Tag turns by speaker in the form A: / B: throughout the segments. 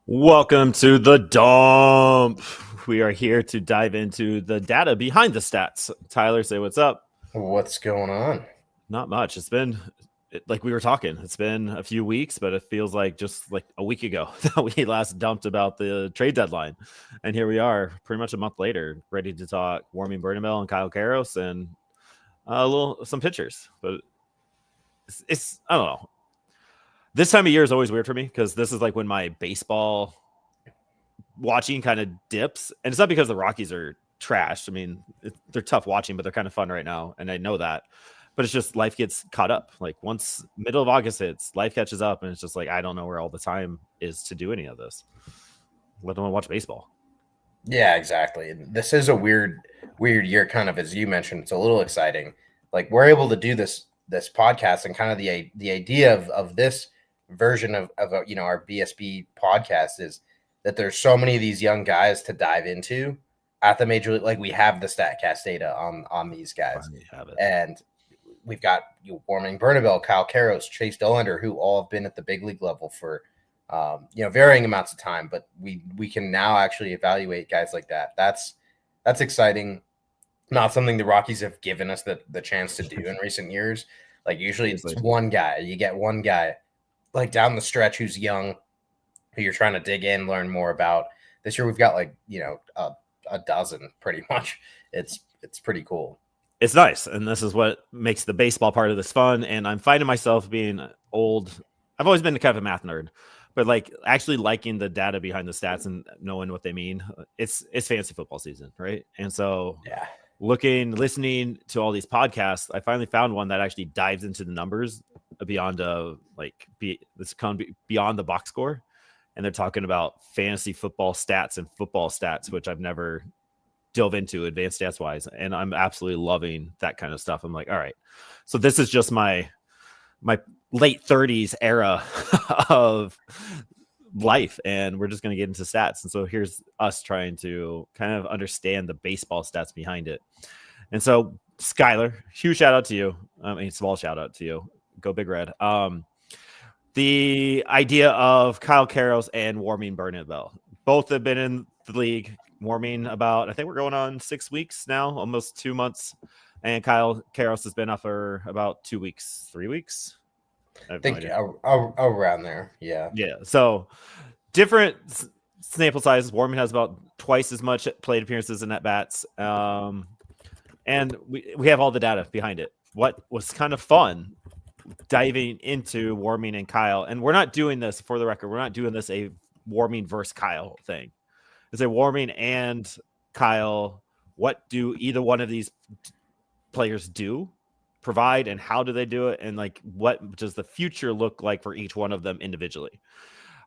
A: Welcome to the dump. We are here to dive into the data behind the stats. Tyler, say what's up.
B: What's going on?
A: Not much. It's been like we were talking. It's been a few weeks, but it feels like just like a week ago that we last dumped about the trade deadline, and here we are, pretty much a month later, ready to talk Warming Bernabel and Kyle Karros and some pitchers. But it's I don't know. This time of year is always weird for me because this is like when my baseball watching kind of dips, and it's not because the Rockies are trash. I mean, they're tough watching, but they're kind of fun right now, and I know that. But it's just life gets caught up. Like once middle of August hits, life catches up, and it's just like I don't know where all the time is to do any of this. Let alone watch baseball.
B: Yeah, exactly. This is a weird year, kind of as you mentioned. It's a little exciting. Like we're able to do this podcast, and kind of the idea of this version of our BSB podcast is that there's so many of these young guys to dive into at the major league. Like we have the Statcast data on these guys, and we've got Warming Bernabel, Kyle Karros, Chase Dollander, who all have been at the big league level for varying amounts of time, but we can now actually evaluate guys like that. That's exciting. Not something the Rockies have given us the chance to do in recent years. Like usually it's one guy. You get one guy like down the stretch who's young, who you're trying to dig in, learn more about. This year we've got like a dozen pretty much. It's pretty cool.
A: It's nice, and this is what makes the baseball part of this fun. And I'm finding myself being old. I've always been kind of a math nerd, but like actually liking the data behind the stats and knowing what they mean. It's fantasy football season, right? And so
B: yeah,
A: listening to all these podcasts, I finally found one that actually dives into the numbers beyond beyond the box score, and they're talking about fantasy football stats and football stats, which I've never dove into advanced stats wise, and I'm absolutely loving that kind of stuff. I'm like, all right, so this is just my late 30s era of life, and we're just going to get into stats. And so here's us trying to kind of understand the baseball stats behind it. And so Skylar, huge shout out to you. I mean, small shout out to you. Go Big Red. The idea of Kyle Karros and Warming Bernabel, both have been in the league. Warming about, I think we're going on 6 weeks now, almost 2 months. And Kyle Karros has been up for about 2 weeks, 3 weeks.
B: I think around there. Yeah.
A: Yeah. So different sample sizes. Warming has about twice as much plate appearances and at bats. And we have all the data behind it. What was kind of fun diving into Warming and Kyle, and we're not doing this, for the record, we're not doing this a Warming versus Kyle thing. It's a Warming and Kyle. What do either one of these players provide, and how do they do it, and like what does the future look like for each one of them individually?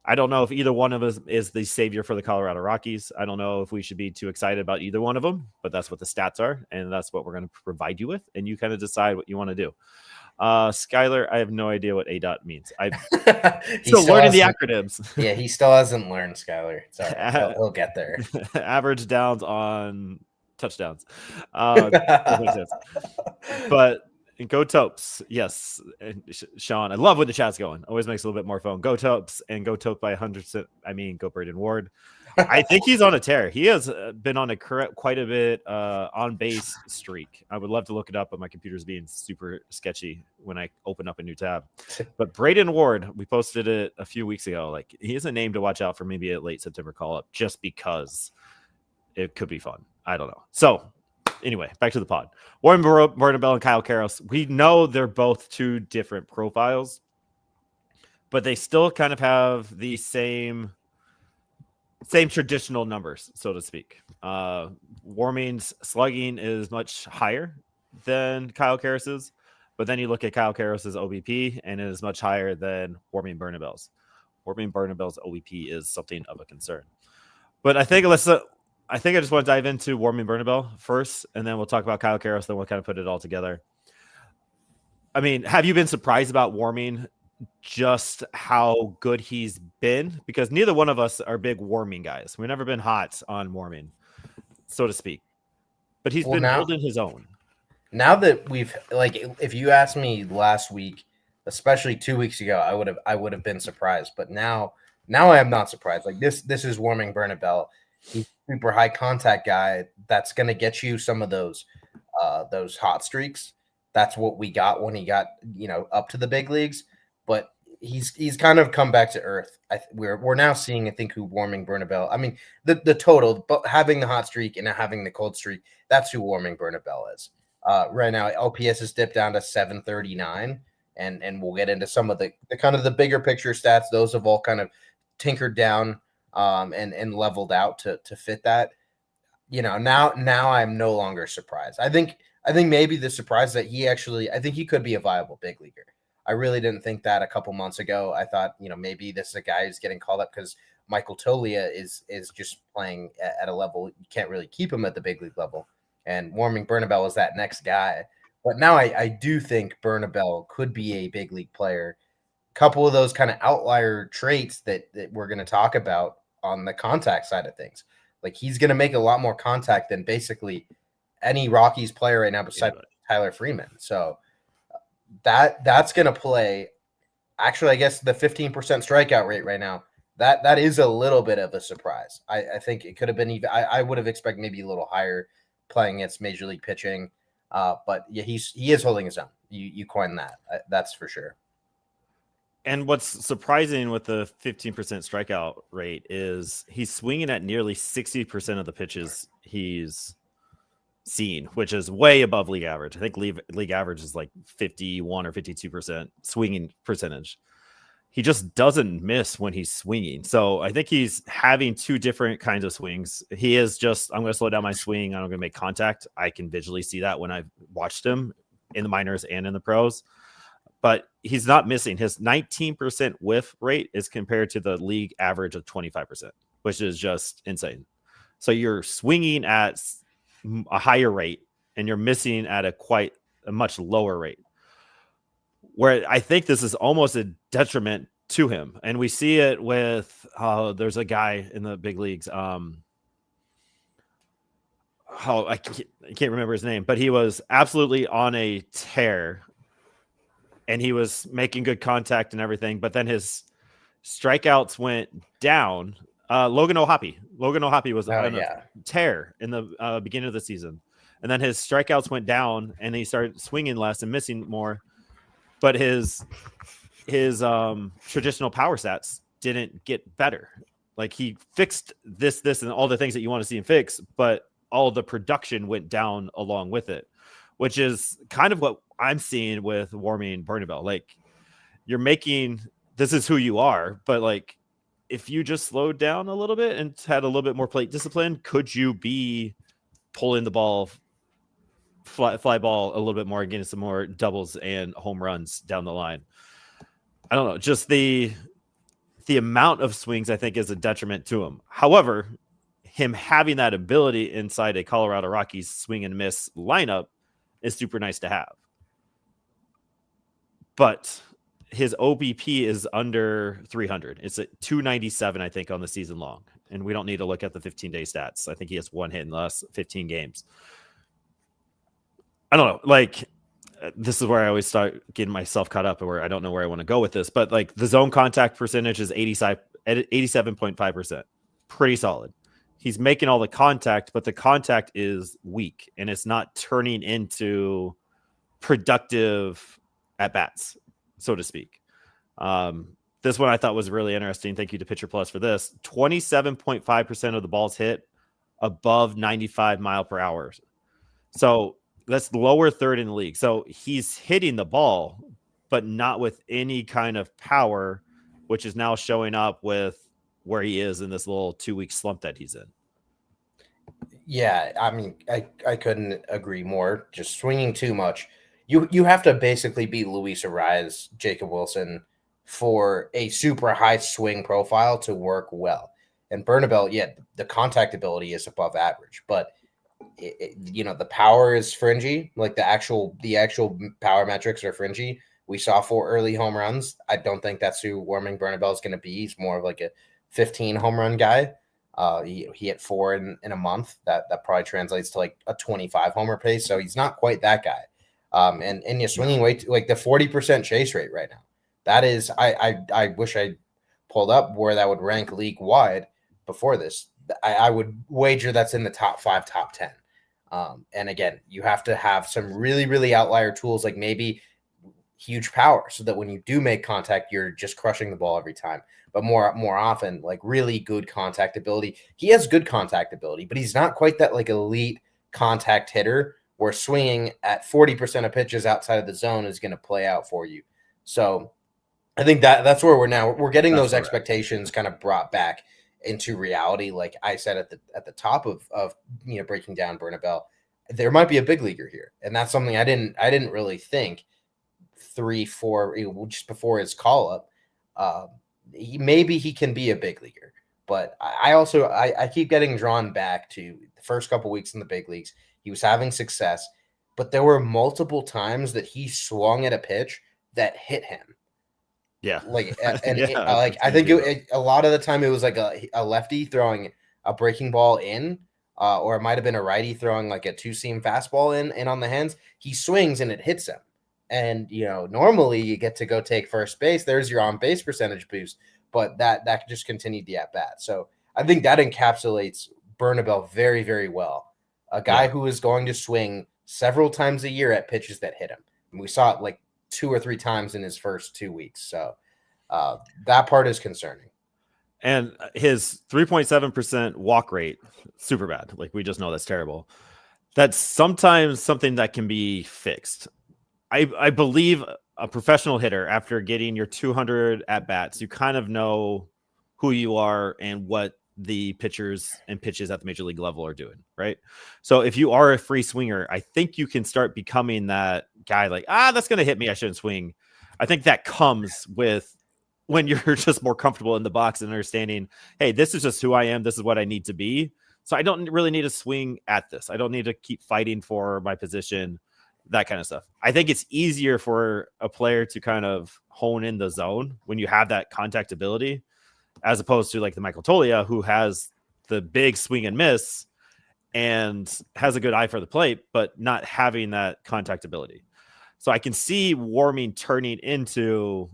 A: I don't know if either one of us is the savior for the Colorado Rockies. I don't know if we should be too excited about either one of them, but that's what the stats are, and that's what we're going to provide you with, and you kind of decide what you want to do. Skylar, I have no idea what ADOT means. I'm still learning the acronyms.
B: Yeah, he still hasn't learned, Skylar. So he'll get there.
A: Average downs on touchdowns. But go Topes. Yes. And Sean, I love where the chat's going. Always makes it a little bit more fun. Go Topes, and go Tope by 100%. I mean, go Braden Ward. I think he's on a tear. He has been on quite a bit on base streak. I would love to look it up, but my computer's being super sketchy when I open up a new tab. But Braden Ward, we posted it a few weeks ago. Like, he is a name to watch out for, maybe a late September call up, just because it could be fun. I don't know. So anyway, back to the pod. Warren Bernabel and Kyle Karros. We know they're both two different profiles, but they still kind of have the same traditional numbers, so to speak. Warming's slugging is much higher than Kyle Karros's, but then you look at Kyle Karros's OBP, and it is much higher than Warming Bernabel's. Warming Bernabel's OBP is something of a concern. But I think I just want to dive into Warming Bernabel first, and then we'll talk about Kyle Karros, then we'll kind of put it all together. I mean, have you been surprised about Warming, just how good he's been? Because neither one of us are big Warming guys. We've never been hot on Warming, so to speak. But he's been holding his own.
B: Now that we've, like, if you asked me last week, especially 2 weeks ago, I would have been surprised. But now Now I am not surprised. Like this is warming Bernabel. He's a super high contact guy that's going to get you some of those hot streaks. That's what we got when he got, up to the big leagues. But he's kind of come back to earth. We're now seeing, I think, who warming Bernabel. I mean, the total, but having the hot streak and having the cold streak, that's who warming Bernabel is. Right now, OPS has dipped down to 739, and we'll get into some of the kind of the bigger picture stats. Those have all kind of tinkered down and leveled out to fit that. Now I'm no longer surprised. I think maybe the surprise that I think he could be a viable big leaguer. I really didn't think that a couple months ago. I thought, maybe this is a guy who's getting called up because Michael Tolia is just playing at a level you can't really keep him at the big league level. And warming Bernabel is that next guy. But now I do think Bernabel could be a big league player. Couple of those kind of outlier traits that we're going to talk about on the contact side of things. Like he's going to make a lot more contact than basically any Rockies player right now besides Tyler Freeman. So that's going to play. Actually, I guess the 15% strikeout rate right now, that is a little bit of a surprise. I think it could have been even. I would have expected maybe a little higher playing against major league pitching. But yeah, he is holding his own. You coined that. That's for sure.
A: And what's surprising with the 15% strikeout rate is he's swinging at nearly 60% of the pitches he's seen, which is way above league average. I think league average is like 51 or 52% swinging percentage. He just doesn't miss when he's swinging. So I think he's having two different kinds of swings. He is just, I'm going to slow down my swing. I'm going to make contact. I can visually see that when I've watched him in the minors and in the pros. But he's not missing. His 19% whiff rate is compared to the league average of 25%, which is just insane. So you're swinging at a higher rate and you're missing at a much lower rate. Where I think this is almost a detriment to him. And we see it with, there's a guy in the big leagues. I can't remember his name, but he was absolutely on a tear. And he was making good contact and everything, but then his strikeouts went down. Logan O'Hoppe was on a tear in the beginning of the season, and then his strikeouts went down, and he started swinging less and missing more. But his traditional power stats didn't get better. Like he fixed this, and all the things that you want to see him fix, but all the production went down along with it, which is kind of what I'm seeing with warming Bernabel. Like this is who you are, but like if you just slowed down a little bit and had a little bit more plate discipline, could you be pulling the ball, fly ball a little bit more and getting some more doubles and home runs down the line? I don't know. Just the amount of swings I think is a detriment to him. However, him having that ability inside a Colorado Rockies swing and miss lineup is super nice to have. But his OBP is under 300. It's at 297, I think, on the season long. And we don't need to look at the 15-day stats. I think he has one hit in the last 15 games. I don't know. Like, this is where I always start getting myself caught up, where I don't know where I want to go with this. But, like, the zone contact percentage is 87.5%. Pretty solid. He's making all the contact, but the contact is weak. And it's not turning into productive at-bats, so to speak. This one I thought was really interesting. Thank you to Pitcher Plus for this. 27.5% of the balls hit above 95 mile per hour. So that's lower third in the league. So he's hitting the ball, but not with any kind of power, which is now showing up with where he is in this little 2-week slump that he's in.
B: Yeah, I mean, I couldn't agree more. Just swinging too much. You have to basically be Luis Arraez, Jacob Wilson, for a super high swing profile to work well. And Bernabel, yeah, the contact ability is above average, but the power is fringy. Like the actual power metrics are fringy. We saw 4 early home runs. I don't think that's who warming Bernabel is going to be. He's more of like a 15 home run guy. He hit 4 in a month. That probably translates to like a 25 homer pace. So he's not quite that guy. And you're swinging way too, like the 40% chase rate right now. That is, I wish I pulled up where that would rank league wide before this. I would wager that's in the top 5, top 10. And again, you have to have some really, really outlier tools, like maybe huge power, so that when you do make contact, you're just crushing the ball every time. But more often, like really good contact ability. He has good contact ability, but he's not quite that like elite contact hitter where swinging at 40% of pitches outside of the zone is going to play out for you. So I think that's where we're getting those expectations kind of brought back into reality. Like I said at the top of breaking down Bernabel, there might be a big leaguer here, and that's something I didn't really think 3-4 just before his call up. Maybe he can be a big leaguer, but I keep getting drawn back to the first couple weeks in the big leagues. He was having success, but there were multiple times that he swung at a pitch that hit him.
A: Yeah.
B: I think a lot of the time it was like a lefty throwing a breaking ball in, or it might have been a righty throwing like a 2-seam fastball in, and on the hands, he swings and it hits him. And, normally you get to go take first base. There's your on base percentage boost, but that just continued the at bat. So I think that encapsulates Bernabel very, very well. A guy who is going to swing several times a year at pitches that hit him. And we saw it like 2 or 3 times in his first 2 weeks. So that part is concerning.
A: And his 3.7% walk rate, super bad. Like, we just know that's terrible. That's sometimes something that can be fixed. I believe a professional hitter, after getting your 200 at bats, you kind of know who you are and what the pitchers and pitches at the major league level are doing, right? So if you are a free swinger, I think you can start becoming that guy like, that's going to hit me, I shouldn't swing. I think that comes with when you're just more comfortable in the box and understanding, hey, this is just who I am. This is what I need to be. So I don't really need to swing at this. I don't need to keep fighting for my position, that kind of stuff. I think it's easier for a player to kind of hone in the zone when you have that contact ability, as opposed to like the Michael Toglia, who has the big swing and miss and has a good eye for the plate, but not having that contact ability. So I can see Warming turning into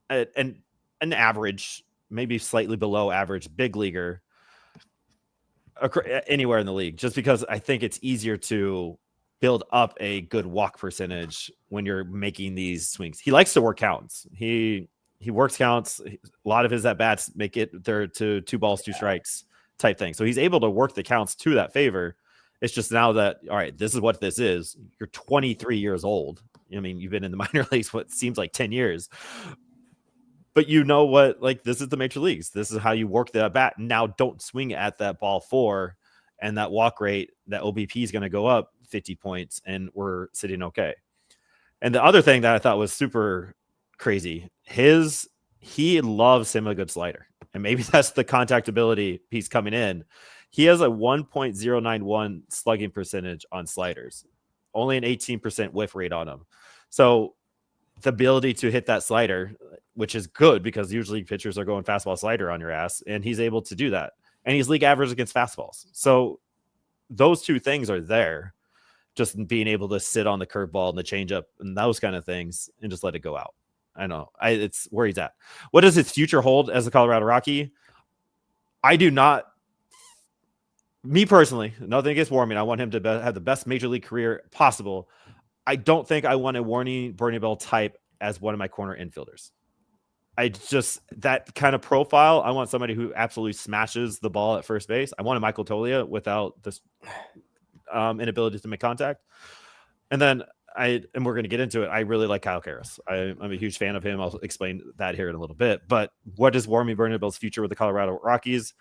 A: an average, maybe slightly below average big leaguer anywhere in the league, just because I think it's easier to build up a good walk percentage when you're making these swings. He likes to work counts. He works counts. A lot of his at bats make it there to 2 balls, 2 strikes type thing. So he's able to work the counts to that favor. It's just now that, all right, this is what this is. You're 23 years old. I mean, you've been in the minor leagues what seems like 10 years. But what, like, this is the major leagues. This is how you work the at bat. Now don't swing at that ball 4, and that walk rate, that OBP is going to go up 50 points, and we're sitting okay. And the other thing that I thought was super crazy, he loves him a good slider. And maybe that's the contact ability piece coming in. He has a 1.091 slugging percentage on sliders, only an 18% whiff rate on them. So the ability to hit that slider, which is good because usually pitchers are going fastball slider on your ass, and he's able to do that. And he's league average against fastballs. So those 2 things are there. Just being able to sit on the curveball and the changeup and those kind of things and just let it go out. I know it's where he's at. What does his future hold as a Colorado Rocky? I do not, me personally, nothing against Warming. I want him to have the best major league career possible. I don't think I want a Warning Bernabel type as one of my corner infielders. I just, that kind of profile, I want somebody who absolutely smashes the ball at first base. I want a Michael Toglia without this inability to make contact. And then we're going to get into it. I really like Kyle Karros. I'm a huge fan of him. I'll explain that here in a little bit. But what is Warming Bernabel's future with the Colorado Rockies?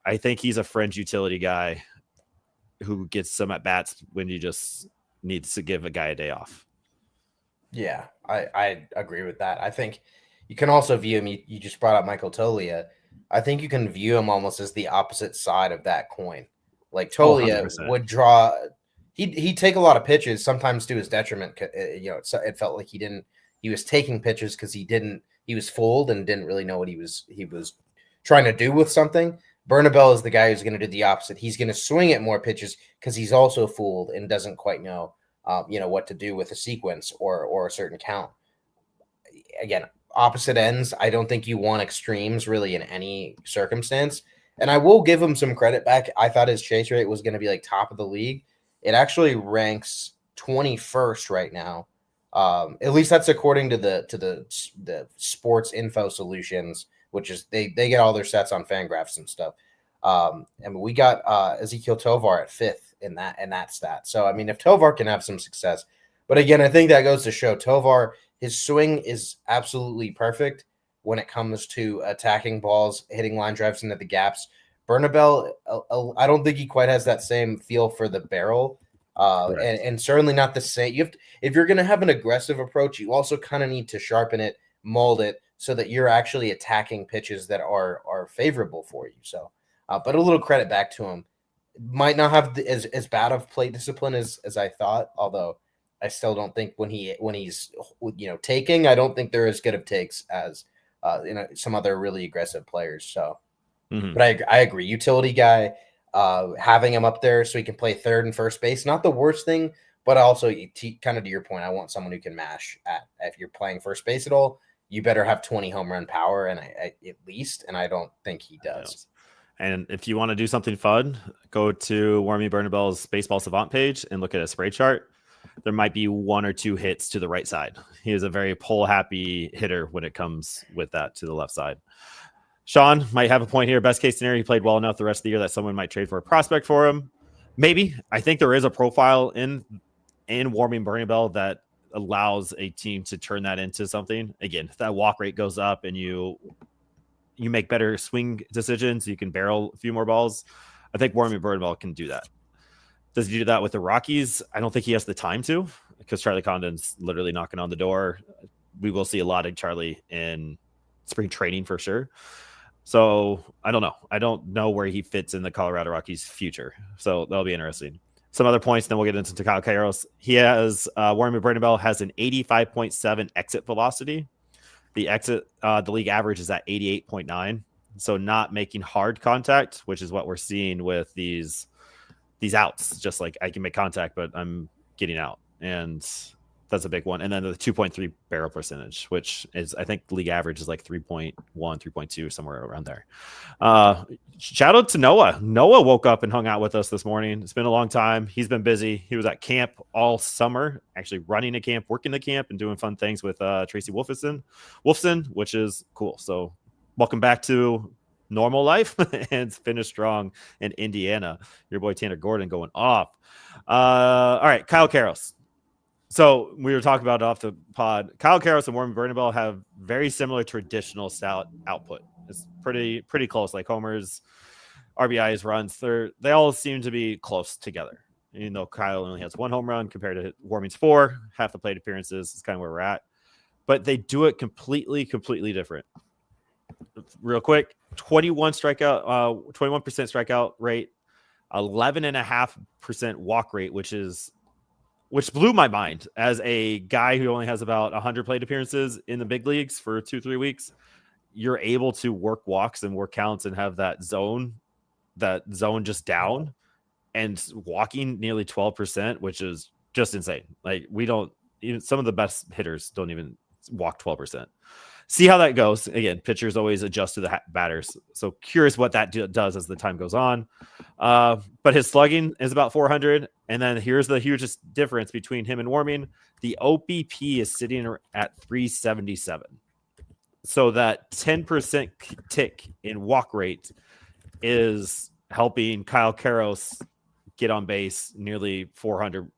A: I think he's a fringe utility guy who gets some at bats when you just need to give a guy a day off.
B: Yeah, I agree with that. I think you can also view him. You just brought up Michael Toglia. I think you can view him almost as the opposite side of that coin. Like Toglia would draw, he'd take a lot of pitches, sometimes to his detriment. It felt like he was taking pitches because he was fooled and didn't really know what he was trying to do with something. Bernabel is the guy who's going to do the opposite. He's going to swing at more pitches because he's also fooled and doesn't quite know, what to do with a sequence or a certain count. Again, opposite ends. I don't think you want extremes really in any circumstance. And I will give him some credit back. I thought his chase rate was going to be like top of the league. It actually ranks 21st right now. At least that's according to the Sports Info Solutions, which is they get all their stats on Fangraphs and stuff. And we got Ezekiel Tovar at 5th in that stat. So I mean, if Tovar can have some success, but again, I think that goes to show Tovar, his swing is absolutely perfect when it comes to attacking balls, hitting line drives into the gaps. Bernabel, I don't think he quite has that same feel for the barrel, and certainly not the same. If you're going to have an aggressive approach, you also kind of need to sharpen it, mold it, so that you're actually attacking pitches that are favorable for you. So, but a little credit back to him. Might not have as bad of plate discipline as I thought, although I still don't think when he's taking, I don't think they're as good of takes as some other really aggressive players. So, but I agree. Utility guy, having him up there so he can play third and first base, not the worst thing, but also kind of to your point, I want someone who can mash if you're playing first base at all, you better have 20 home run power and at least, and I don't think he does.
A: And if you want to do something fun, go to Warmy Bernabel's Baseball Savant page and look at a spray chart. There might be 1 or 2 hits to the right side. He is a very pull-happy hitter when it comes with that to the left side. Sean might have a point here. Best case scenario, he played well enough the rest of the year that someone might trade for a prospect for him. Maybe. I think there is a profile in Warming Bernabel that allows a team to turn that into something. Again, if that walk rate goes up and you make better swing decisions, you can barrel a few more balls. I think Warming Bernabel can do that. Does he do that with the Rockies? I don't think he has the time to, because Charlie Condon's literally knocking on the door. We will see a lot of Charlie in spring training for sure. So I don't know. I don't know where he fits in the Colorado Rockies future. So that'll be interesting. Some other points, then we'll get into Kyle Karros. He has, Warren Bernabel has an 85.7 exit velocity. The league average is at 88.9. So not making hard contact, which is what we're seeing with these outs. Just like I can make contact, but I'm getting out. And that's a big one. And then the 2.3 barrel percentage, which is, I think the league average is like 3.1, 3.2, somewhere around there. Shout out to Noah. Noah woke up and hung out with us this morning. It's been a long time. He's been busy. He was at camp all summer, actually running a camp, working the camp, and doing fun things with Tracy Wolfson, which is cool. So welcome back to normal life and finish strong in Indiana. Your boy Tanner Gordon going off. All right, Kyle Karros. So we were talking about it off the pod. Kyle Karros and Warren Bernabel have very similar traditional style output. It's pretty close, like homers, RBIs, runs. They all seem to be close together. Even though Kyle only has 1 home run compared to Warming's 4, half the plate appearances is kind of where we're at. But they do it completely different. Real quick, 21% strikeout rate, 11.5% walk rate, which blew my mind as a guy who only has about 100 plate appearances in the big leagues for 2-3 weeks. You're able to work walks and work counts and have that zone just down and walking nearly 12%, which is just insane. Like some of the best hitters don't even walk 12%. See how that goes. Again, pitchers always adjust to the batters. So curious what that does as the time goes on. But his slugging is about 400. And then here's the hugest difference between him and Warming. The OBP is sitting at 377. So that 10% tick in walk rate is helping Kyle Karros get on base nearly 400,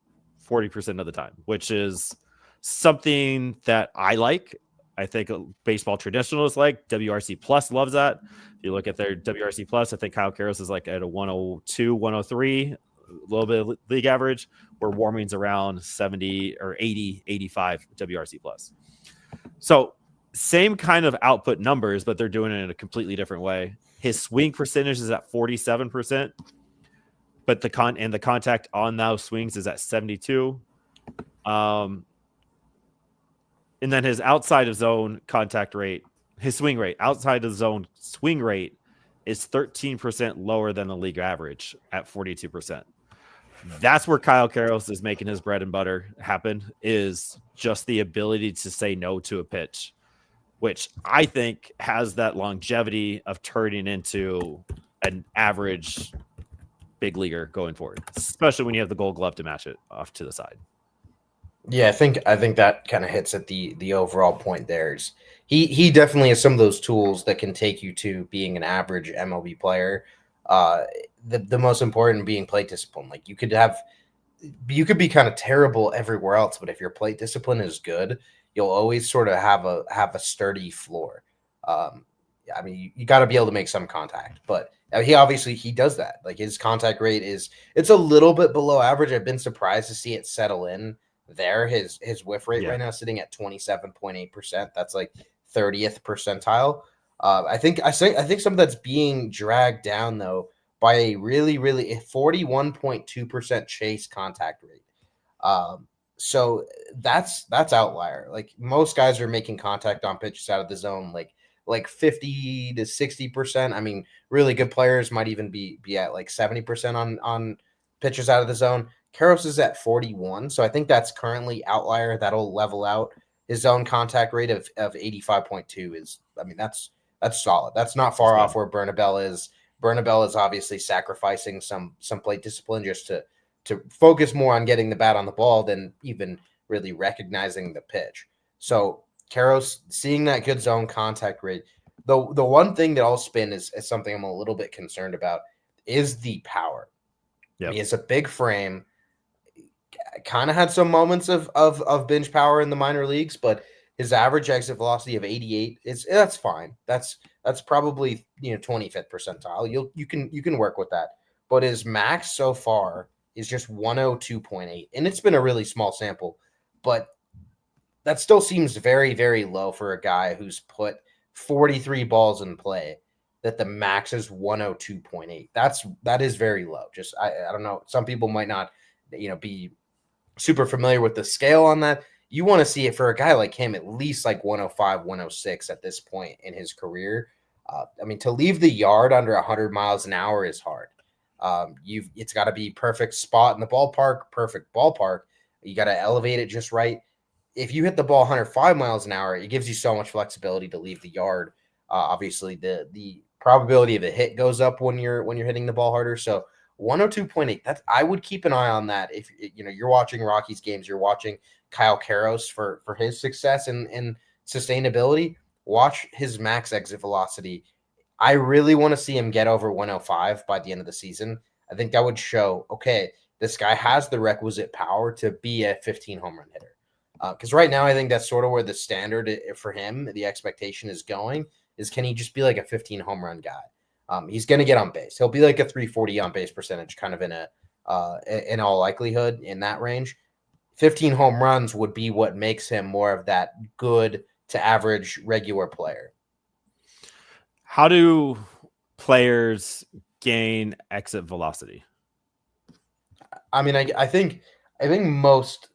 A: 40% of the time, which is something that I like. I think baseball traditionalists like. WRC Plus loves that. If you look at their WRC Plus, I think Kyle Karros is like at a 102, 103, a little bit of league average, where Warming's around 70 or 80, 85 WRC Plus. So same kind of output numbers, but they're doing it in a completely different way. His swing percentage is at 47%, but the contact on those swings is at 72. And then his outside of zone contact rate, his swing rate, outside of zone swing rate is 13% lower than the league average at 42%. That's where Kyle Karros is making his bread and butter happen, is just the ability to say no to a pitch. which I think has that longevity of turning into an average big leaguer going forward, especially when you have the Gold Glove to match it off to the side.
B: Yeah, I think that kind of hits at the overall point there. Is he definitely has some of those tools that can take you to being an average MLB player. The most important being plate discipline. Like you could be kind of terrible everywhere else, but if your plate discipline is good, you'll always sort of have a sturdy floor. I mean, you got to be able to make some contact, but he does that. Like his contact rate it's a little bit below average. I've been surprised to see it settle in there. His whiff rate right now is sitting at 27.8%. That's like 30th percentile. I think some of that's being dragged down though by a really 41.2% chase contact rate. So that's outlier. Like most guys are making contact on pitches out of the zone like 50 to 60%. I mean, really good players might even be at like 70% on pitches out of the zone. Karros is at 41, so I think that's currently outlier. That'll level out. His zone contact rate of 85.2 is, I mean, that's solid. That's not far off where Bernabel is. Bernabel is obviously sacrificing some plate discipline just to focus more on getting the bat on the ball than even really recognizing the pitch. So Karros seeing that good zone contact rate. The one thing that I'll spin is something I'm a little bit concerned about is the power. Yep. He has a big frame. Kind of had some moments of binge power in the minor leagues, but his average exit velocity of 88 that's fine. That's probably 25th percentile. You can work with that. But his max so far is just 102.8, and it's been a really small sample, but that still seems very, very low for a guy who's put 43 balls in play. That the max is 102.8. That is very low. Just I don't know. Some people might not be super familiar with the scale on that. You want to see it for a guy like him at least like 105, 106 at this point in his career. I mean, to leave the yard under 100 miles an hour is hard. It's got to be perfect spot in the ballpark, perfect ballpark. You got to elevate it just right. If you hit the ball 105 miles an hour, it gives you so much flexibility to leave the yard. Obviously, the probability of a hit goes up when you're hitting the ball harder. So 102.8. I would keep an eye on that. If you're watching Rockies games, you're watching Kyle Karros for his success and sustainability. Watch his max exit velocity. I really want to see him get over 105 by the end of the season. I think that would show, okay, this guy has the requisite power to be a 15 home run hitter. Because right now, I think that's sort of where the standard for him, the expectation is going, is can he just be like a 15 home run guy? He's going to get on base. He'll be like a 340 on base percentage, kind of in all likelihood in that range. 15 home runs would be what makes him more of that good to average regular player.
A: How do players gain exit velocity?
B: I mean, I think most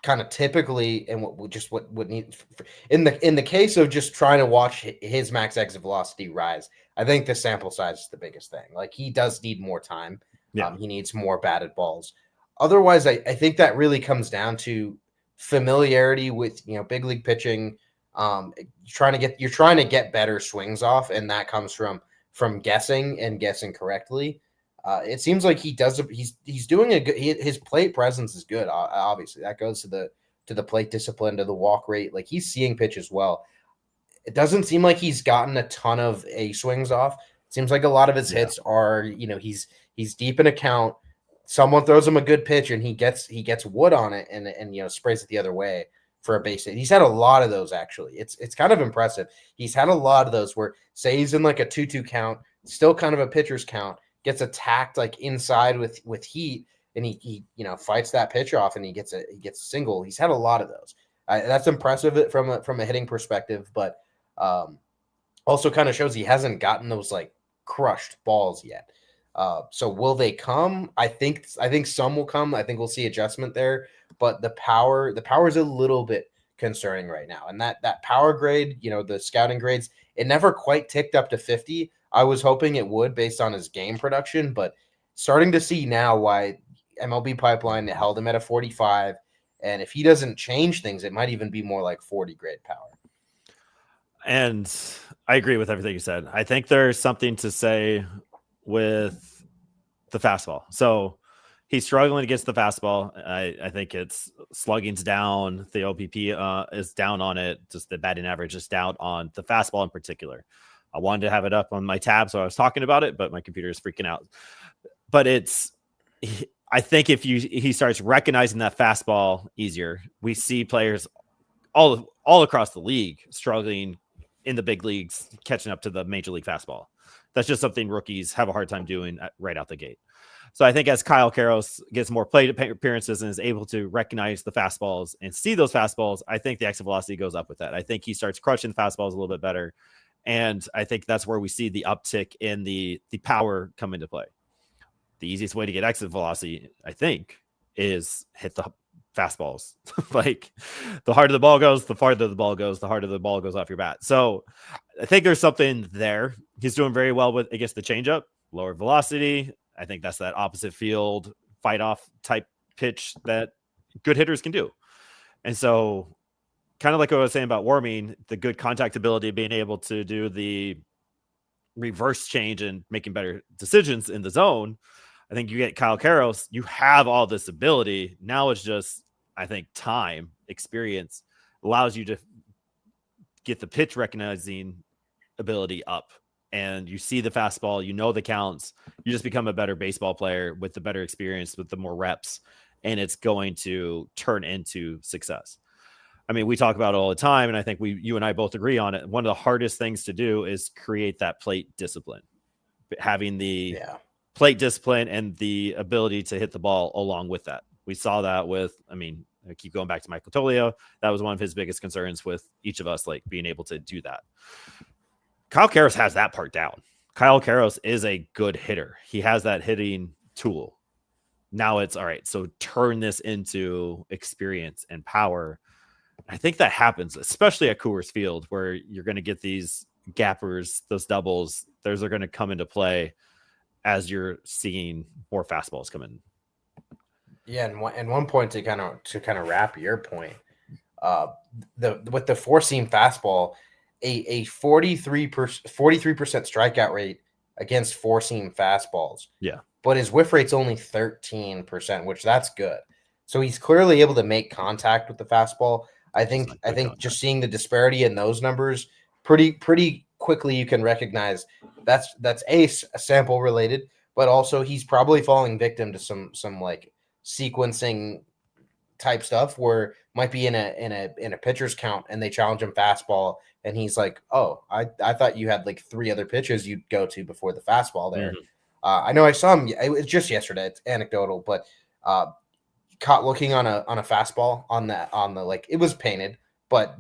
B: kind of typically, and what needs in the case of just trying to watch his max exit velocity rise, I think the sample size is the biggest thing. Like he does need more time. Yeah. He needs more batted balls. Otherwise, I think that really comes down to familiarity with big league pitching. You're trying to get better swings off, and that comes from guessing correctly. It seems like he does. He's doing a good. His plate presence is good. Obviously, that goes to the plate discipline, to the walk rate. Like he's seeing pitches well. It doesn't seem like he's gotten a ton of A swings off. It seems like a lot of his hits are he's deep in a count. Someone throws him a good pitch and he gets wood on it and sprays it the other way for a base hit. He's had a lot of those actually. It's kind of impressive. He's had a lot of those where say he's in like a 2-2 count, still kind of a pitcher's count, gets attacked like inside with heat, and he fights that pitch off and he gets a single. He's had a lot of those. That's impressive from a hitting perspective, but also kind of shows he hasn't gotten those like crushed balls yet. So will they come? I think some will come. I think we'll see adjustment there, but the power is a little bit concerning right now. And that power grade, the scouting grades, it never quite ticked up to 50. I was hoping it would based on his game production, but starting to see now why MLB Pipeline held him at a 45. And if he doesn't change things, it might even be more like 40 grade power.
A: And I agree with everything you said. I think there's something to say with the fastball. So he's struggling against the fastball. I think it's slugging's down. The OPP is down on it. Just the batting average is down on the fastball in particular. I wanted to have it up on my tab, so I was talking about it, but my computer is freaking out. But I think if he starts recognizing that fastball easier, we see players all across the league struggling in the big leagues, catching up to the major league fastball. That's just something rookies have a hard time doing right out the gate. So I think as Kyle Karros gets more plate appearances and is able to recognize the fastballs and see those fastballs, I think the exit velocity goes up with that. I think he starts crushing the fastballs a little bit better. And I think that's where we see the uptick in the power come into play. The easiest way to get exit velocity, I think, is hit the fastballs. Like the harder the ball goes, the farther the ball goes, the harder the ball goes off your bat. So I think there's something there. He's doing very well with against the changeup, lower velocity. I think that's that opposite field fight off type pitch that good hitters can do. And so kind of like what I was saying about Warming, the good contact ability, being able to do the reverse change and making better decisions in the zone. I think you get Kyle Karros, you have all this ability. Now it's just, I think, time, experience allows you to get the pitch recognizing ability up. And you see the fastball, you know the counts. You just become a better baseball player with the better experience, with the more reps, and it's going to turn into success. I mean, we talk about it all the time, and I think you and I both agree on it. One of the hardest things to do is create that plate discipline. Having the plate discipline and the ability to hit the ball along with that. We saw that with, I mean, I keep going back to Michael Tolio. That was one of his biggest concerns with each of us, like being able to do that. Kyle Karros has that part down. Kyle Karros is a good hitter. He has that hitting tool. Now it's all right. So turn this into experience and power. I think that happens, especially at Coors Field, where you're going to get these gappers, those doubles. Those are going to come into play as you're seeing more fastballs come in.
B: Yeah, and one point to kind of wrap your point, with the four seam fastball, a 43% strikeout rate against four seam fastballs.
A: Yeah,
B: but his whiff rate's only 13%, which that's good. So he's clearly able to make contact with the fastball. I think just seeing the disparity in those numbers pretty quickly, you can recognize that's a sample related, but also he's probably falling victim to some like sequencing type stuff where might be in a pitcher's count and they challenge him fastball and he's like, oh, I thought you had like three other pitches you'd go to before the fastball there. Mm-hmm. I know I saw him. It was just yesterday. It's anecdotal, but caught looking on a fastball on the like it was painted, but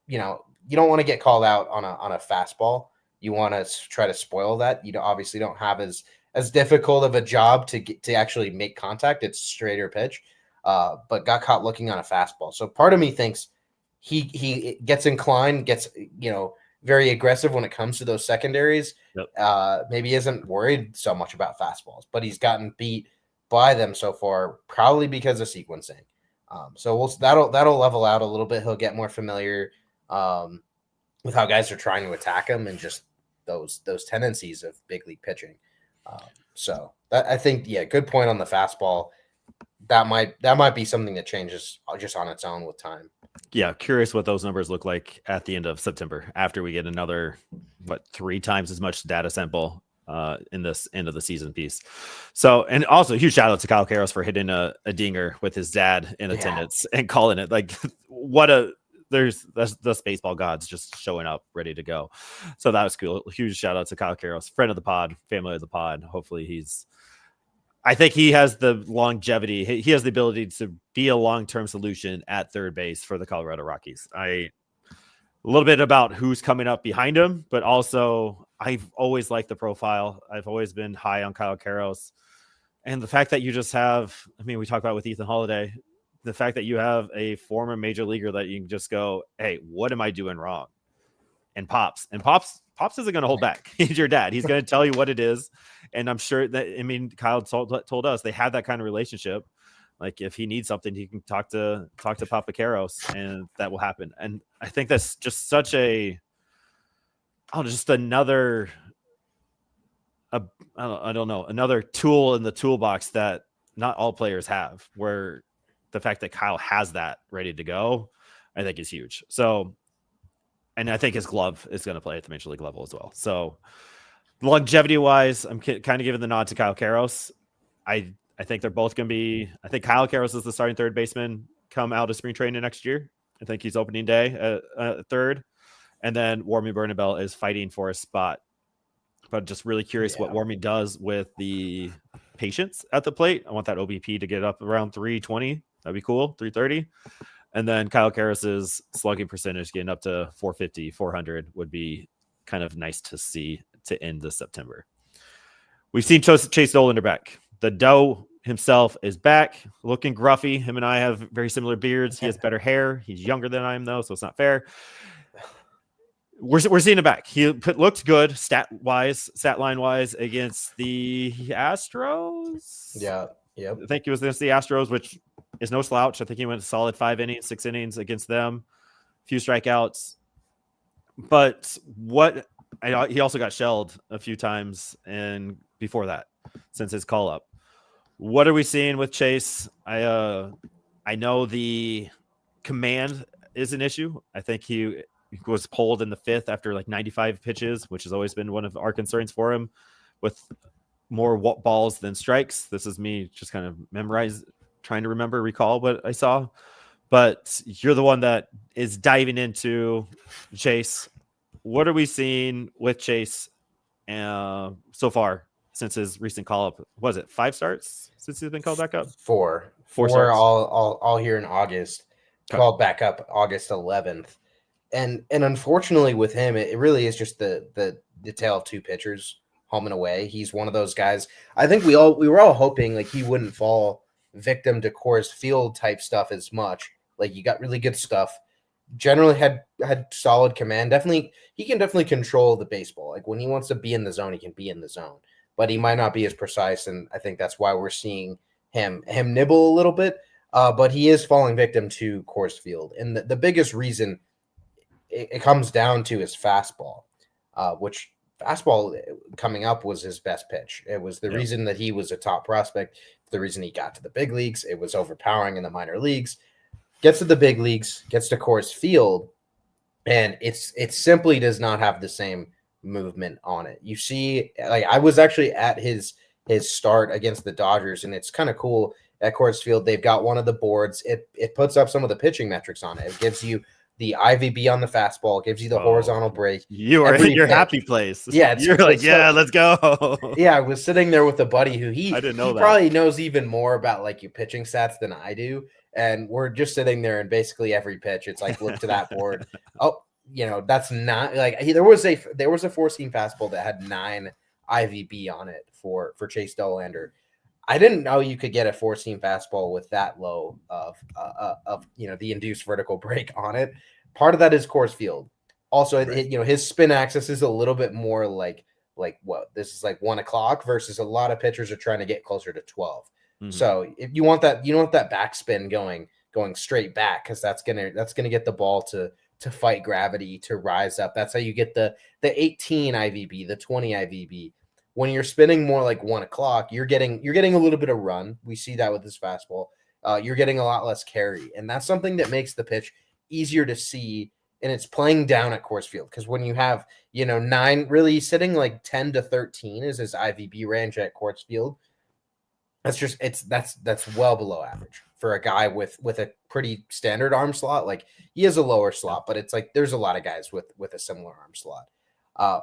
B: you don't want to get called out on a fastball. You want to try to spoil that. You obviously don't have as difficult of a job to actually make contact. It's straighter pitch, but got caught looking on a fastball. So part of me thinks he gets inclined, gets very aggressive when it comes to those secondaries. Yep. Maybe isn't worried so much about fastballs, but he's gotten beat by them so far, probably because of sequencing. So that'll level out a little bit. He'll get more familiar with how guys are trying to attack him and just those tendencies of big league pitching. So that I think, good point on the fastball. That might be something that changes just on its own with time.
A: Yeah, curious what those numbers look like at the end of September after we get another 3 times as much data sample in this end of the season piece. So, and also huge shout out to Kyle Karros for hitting a dinger with his dad in attendance and calling it like that's baseball gods just showing up ready to go. So that was cool. Huge shout out to Kyle Karros, friend of the pod, family of the pod. Hopefully I think he has the longevity. He has the ability to be a long-term solution at third base for the Colorado Rockies. A little bit about who's coming up behind him, but also I've always liked the profile. I've always been high on Kyle Karros. And the fact that you just have, we talk about with Ethan Holiday, the fact that you have a former major leaguer that you can just go, hey, what am I doing wrong? And Pops isn't going to hold back. He's your dad. He's going to tell you what it is. And I'm sure that, Kyle told us they have that kind of relationship Like if he needs something, he can talk to Papa Karros, and that will happen. And I think that's just such just another I don't know, another tool in the toolbox that not all players have, where the fact that Kyle has that ready to go, I think is huge. So, and I think his glove is going to play at the major league level as well. So longevity wise, I'm kind of giving the nod to Kyle Karros. I think they're both going to be, I think Kyle Karros is the starting third baseman come out of spring training next year. I think he's opening day at third. And then Warmy Bernabel is fighting for a spot. But just really curious what Warmy does with the patience at the plate. I want that OBP to get up around 320. That'd be cool. 330. And then Kyle Karros's slugging percentage getting up to 450, 400 would be kind of nice to see to end this September. We've seen Chase Dollander back. The Doe himself is back, looking gruffy. Him and I have very similar beards. He has better hair. He's younger than I am, though, so it's not fair. We're seeing him back. He looked good stat line wise against the Astros.
B: Yeah.
A: I think he was against the Astros, which is no slouch. I think he went a solid 5 innings, 6 innings against them. A few strikeouts. But he also got shelled a few times and before that, since his call up. What are we seeing with Chase? I know the command is an issue. I think he was pulled in the 5th after like 95 pitches, which has always been one of our concerns for him, with more balls than strikes. This is me just kind of trying to recall what I saw. But you're the one that is diving into Chase. What are we seeing with Chase so far since his recent call up? Was it 5 starts since he's been called back up?
B: 4
A: starts.
B: all here in August.
A: Okay.
B: Called back up August 11th. And unfortunately with him, it really is just the tale of two pitchers, home and away. He's one of those guys. I think we were all hoping like he wouldn't fall victim to Coors Field type stuff as much. Like you got really good stuff. Generally had solid command. He can definitely control the baseball. Like when he wants to be in the zone, he can be in the zone. But he might not be as precise, and I think that's why we're seeing him nibble a little bit. But he is falling victim to Coors Field, and the biggest reason it comes down to his fastball, which fastball coming up was his best pitch. It was the reason that he was a top prospect, the reason he got to the big leagues. It was overpowering in the minor leagues. Gets to the big leagues, gets to Coors Field, and it simply does not have the same movement on it. You see, like I was actually at his start against the Dodgers, and it's kind of cool at Coors Field. They've got one of the boards. It puts up some of the pitching metrics on it. It gives you the IVB on the fastball, gives you the horizontal break.
A: You are in your happy place.
B: Yeah,
A: you're like, let's go.
B: Yeah, I was sitting there with a buddy who
A: I didn't know that.
B: Probably knows even more about like your pitching stats than I do. And we're just sitting there, and basically every pitch, it's like look to that board. Oh, that's not like there was a 4-seam fastball that had 9 IVB on it for Chase Dollander. I didn't know you could get a 4-seam fastball with that low of the induced vertical break on it. Part of that is Coors Field. Also, right. His spin axis is a little bit more like what this is like 1 o'clock versus a lot of pitchers are trying to get closer to 12. Mm-hmm. So if you want that backspin going straight back, because that's gonna get the ball to fight gravity, to rise up. That's how you get the 18 IVB, the 20 IVB. When you're spinning more like 1 o'clock, you're getting a little bit of run. We see that with this fastball. You're getting a lot less carry, and that's something that makes the pitch easier to see. And it's playing down at Coors Field, because when you have 9, really sitting like 10 to 13 is his IVB range at Coors Field. That's well below average for a guy with a pretty standard arm slot. Like he has a lower slot, but it's like there's a lot of guys with a similar arm slot.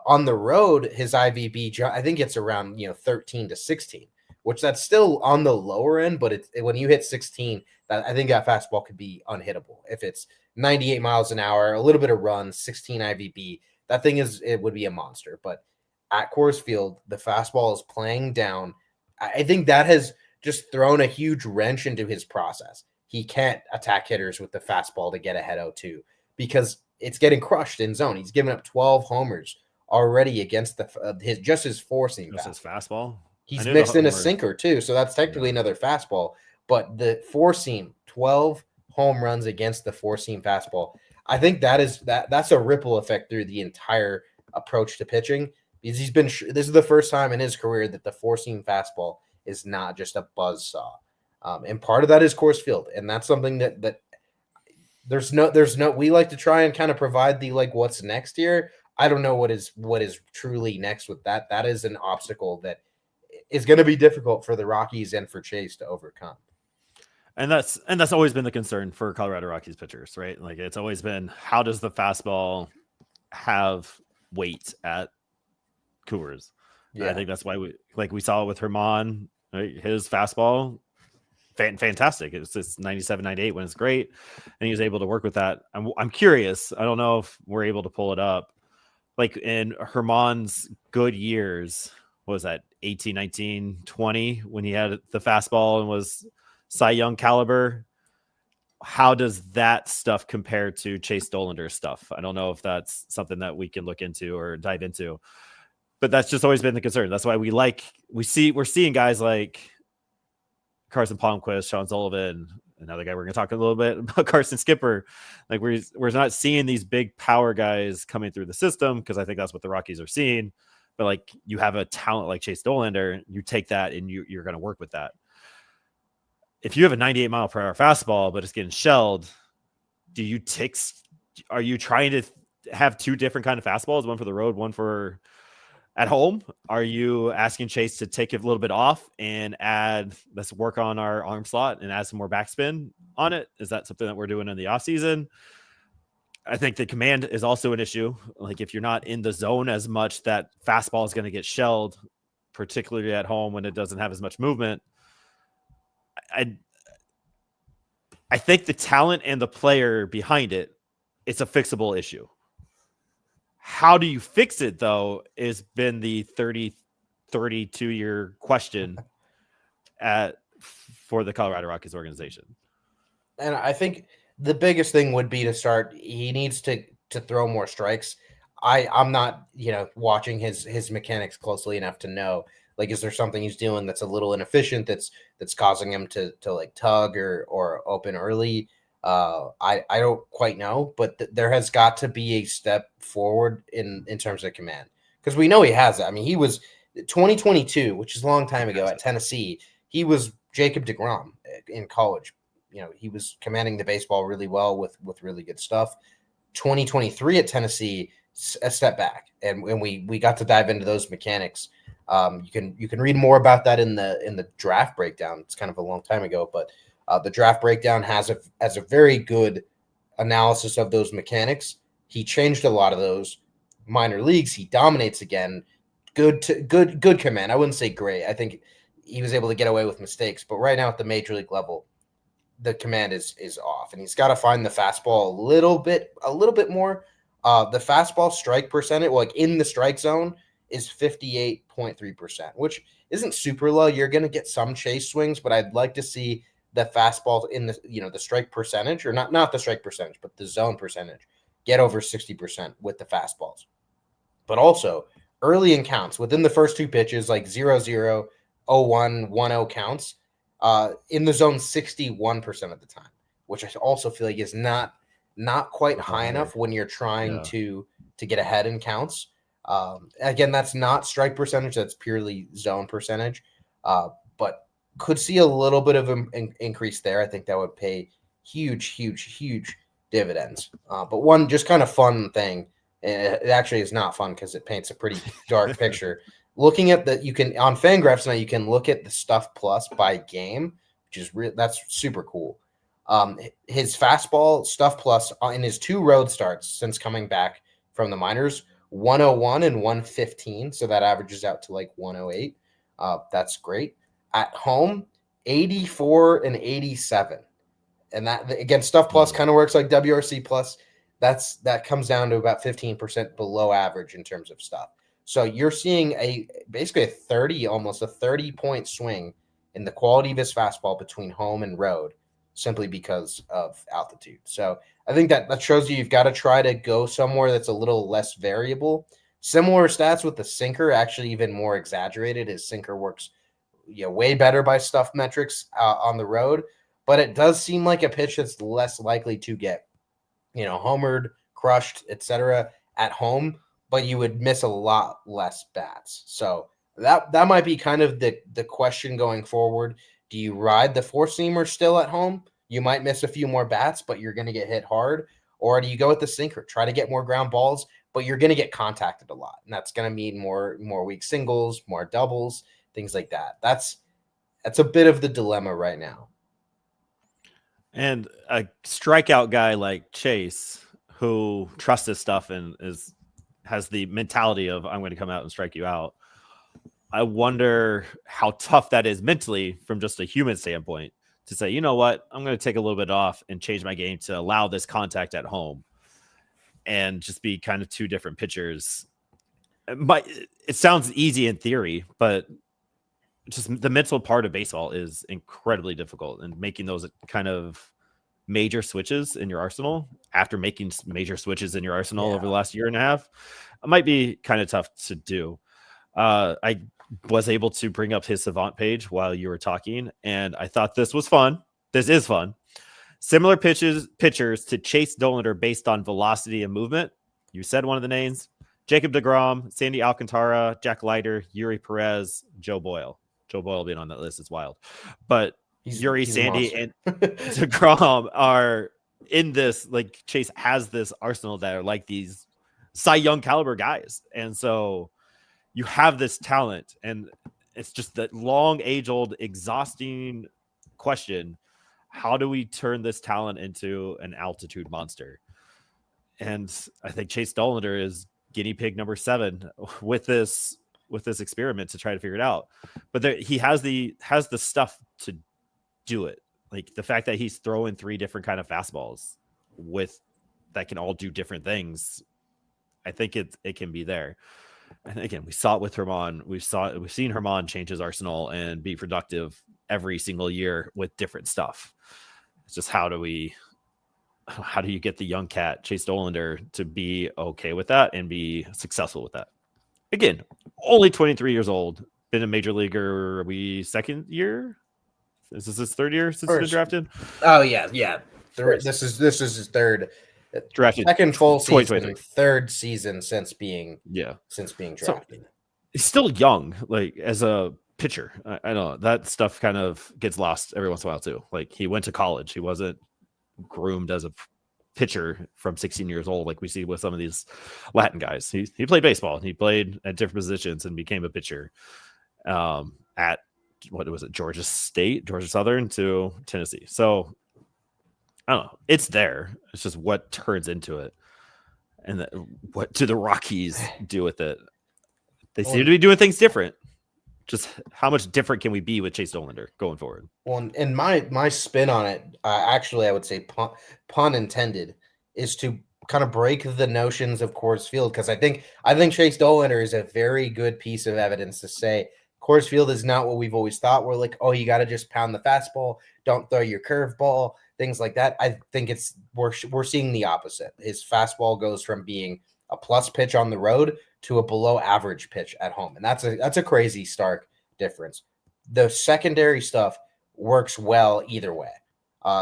B: On the road, his IVB, I think it's around 13 to 16, which that's still on the lower end. But when you hit 16, I think that fastball could be unhittable. If it's 98 miles an hour, a little bit of run, 16 IVB, that thing it would be a monster. But at Coors Field, the fastball is playing down. I think that has just thrown a huge wrench into his process. He can't attack hitters with the fastball to get ahead 0-2 because it's getting crushed in zone. He's given up 12 homers already against his 4-seam
A: fastball.
B: He's mixed in a sinker too, so that's technically another fastball. but the four seam, 12 home runs against the four seam fastball. I think that's a ripple effect through the entire approach to pitching, because this is the first time in his career that the four seam fastball is not just a buzz saw. And part of that is course field. And that's something that there's no, we like to try and kind of provide the, like, what's next here. I don't know what is truly next with that. That is an obstacle that is going to be difficult for the Rockies and for Chase to overcome.
A: And that's always been the concern for Colorado Rockies pitchers, right? Like, it's always been, how does the fastball have weight at Coors? Yeah. I think that's why we saw it with Herman, right? His fastball, fantastic. It was just 97, 98 when it's great, and he was able to work with that. I'm curious. I don't know if we're able to pull it up. Like, in Herman's good years, what was that, 18, 19, 20, when he had the fastball and was Cy Young caliber? How does that stuff compare to Chase Dollander's stuff? I don't know if that's something that we can look into or dive into, but that's just always been the concern. That's why we're seeing guys like Carson Palmquist, Sean Sullivan, another guy we're going to talk a little bit about, Carson Skipper. Like, we're not seeing these big power guys coming through the system, because I think that's what the Rockies are seeing. But, like, you have a talent like Chase Dollander, you take that and you're going to work with that. If you have a 98 mile per hour fastball, but it's getting shelled, are you trying to have two different kind of fastballs, one for the road, one for at home? Are you asking Chase to take it a little bit off and let's work on our arm slot and add some more backspin on it? Is that something that we're doing in the off season? I think the command is also an issue. Like, if you're not in the zone as much, that fastball is going to get shelled, particularly at home when it doesn't have as much movement. I think the talent and the player behind it, it's a fixable issue. How do you fix it, though, has been the 32-year question for the Colorado Rockies organization.
B: And I think the biggest thing would be he needs to throw more strikes. I'm not, watching his mechanics closely enough to know, like, is there something he's doing that's a little inefficient that's causing him to like tug or open early? I don't quite know, but there has got to be a step forward in terms of command, because we know he has it. I mean, he was 2022, which is a long time ago, at Tennessee. He was Jacob deGrom in college. He was commanding the baseball really well with really good stuff. 2023 at Tennessee, a step back, and we got to dive into those mechanics. You can read more about that in the draft breakdown. It's kind of a long time ago, but the draft breakdown has a very good analysis of those mechanics. He changed a lot of those. Minor leagues, he dominates again. Good command. I wouldn't say great. I think he was able to get away with mistakes, but right now at the major league level, the command is off, and he's got to find the fastball a little bit more. The fastball strike percentage, like in the strike zone, is 58.3%, which isn't super low. You're going to get some chase swings, but I'd like to see the fastball in the the strike percentage, or not the strike percentage, but the zone percentage, get over 60% with the fastballs. But also early in counts, within the first two pitches, like 0-0, 0-1, 1-0 counts, in the zone 61% of the time, which I also feel like is not quite high enough when you're trying to get ahead in counts. Again, that's not strike percentage, that's purely zone percentage. But could see a little bit of an increase there. I think that would pay huge dividends. But one just kind of fun thing, and it actually is not fun because it paints a pretty dark picture. Looking at on Fangraphs now, you can look at the Stuff Plus by game, which is that's super cool. His fastball Stuff Plus in his two road starts since coming back from the minors, 101 and 115, so that averages out to like 108. That's great. At home, 84 and 87, and that again, Stuff Plus kind of works like WRC Plus. That comes down to about 15% below average in terms of stuff. So you're seeing basically almost a 30-point swing in the quality of his fastball between home and road, simply because of altitude. So I think that shows you've got to try to go somewhere that's a little less variable. Similar stats with the sinker, actually even more exaggerated. His sinker works way better by stuff metrics on the road, but it does seem like a pitch that's less likely to get, homered, crushed, etc. at home, but you would miss a lot less bats. So that might be kind of the question going forward. Do you ride the four-seamer still at home? You might miss a few more bats, but you're going to get hit hard. Or do you go with the sinker, try to get more ground balls, but you're going to get contacted a lot, and that's going to mean more weak singles, more doubles, things like that. That's a bit of the dilemma right now.
A: And a strikeout guy like Chase, who trusts his stuff and has the mentality of I'm going to come out and strike you out. I wonder how tough that is mentally from just a human standpoint to say, you know what, I'm going to take a little bit off and change my game to allow this contact at home and just be kind of two different pitchers. It sounds easy in theory, but just the mental part of baseball is incredibly difficult, and making those kind of major switches in your arsenal after making major switches in your arsenal over the last year and a half, it might be kind of tough to do. I was able to bring up his Savant page while you were talking, and I thought this was fun. This is fun. Similar pitchers to Chase Dollander based on velocity and movement. You said one of the names: Jacob deGrom, Sandy Alcantara, Jack Leiter, Yuri Perez, Joe Boyle. Joe Boyle being on that list is wild. But he's Sandy, and deGrom are in this. Like, Chase has this arsenal that are like these Cy Young caliber guys. And so you have this talent, and it's just that long, age-old, exhausting question: how do we turn this talent into an altitude monster? And I think Chase Dollander is guinea pig number 7 with this experiment to try to figure it out. But he has the stuff to do it. Like, the fact that he's throwing 3 different kind of fastballs that can all do different things, I think it can be there. And again, we saw it with Herman. We've seen Herman change his arsenal and be productive every single year with different stuff. It's just how do you get the young cat Chase Dollander to be okay with that and be successful with that? Again, only 23 years old, been a major leaguer. Are we second year? Is this his third year since he's been drafted?
B: Oh yeah. This is his third.
A: Drafted
B: second full season, third season since being drafted.
A: So, he's still young, like, as a pitcher. I know that stuff kind of gets lost every once in a while too. Like, he went to college. He wasn't groomed as a pitcher from 16 years old like we see with some of these Latin guys. He played baseball, and he played at different positions and became a pitcher at Georgia Southern to Tennessee. So I don't know. It's there. It's just what turns into it, and what do the Rockies do with it? They seem to be doing things different. Just how much different can we be with Chase Dollander going forward?
B: Well, and my spin on it, actually, I would say pun intended, is to kind of break the notions of Coors Field, because I think Chase Dollander is a very good piece of evidence to say Coors Field is not what we've always thought. We're like, oh, you got to just pound the fastball, don't throw your curveball, things like that. I think we're seeing the opposite. His fastball goes from being a plus pitch on the road to a below average pitch at home, and that's a crazy stark difference. The secondary stuff works well either way.